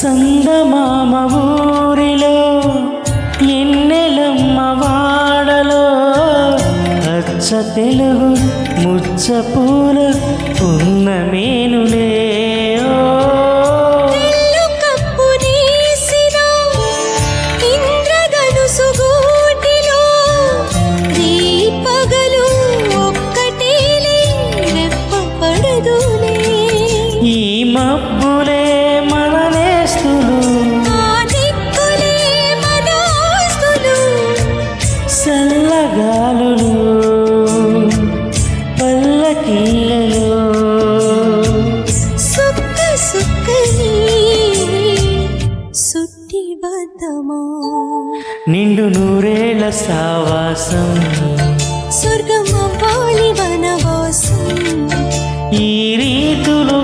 సందమామ ఊరిలో ఎన్నెలమ్మ వాడలో అచ్చ తెలుగు ముచ్చ పూల పున్నమేనులే ఈ మబ్బులే మన నేస్తులు, చల్లగాలులు పల్లకీలలో సుక్క సుక్కని సుట్టి బద్దమా నిండు నూరేళ్ల సావాసం స్వర్గమ బాలి వనవాసం ఈ రీతులు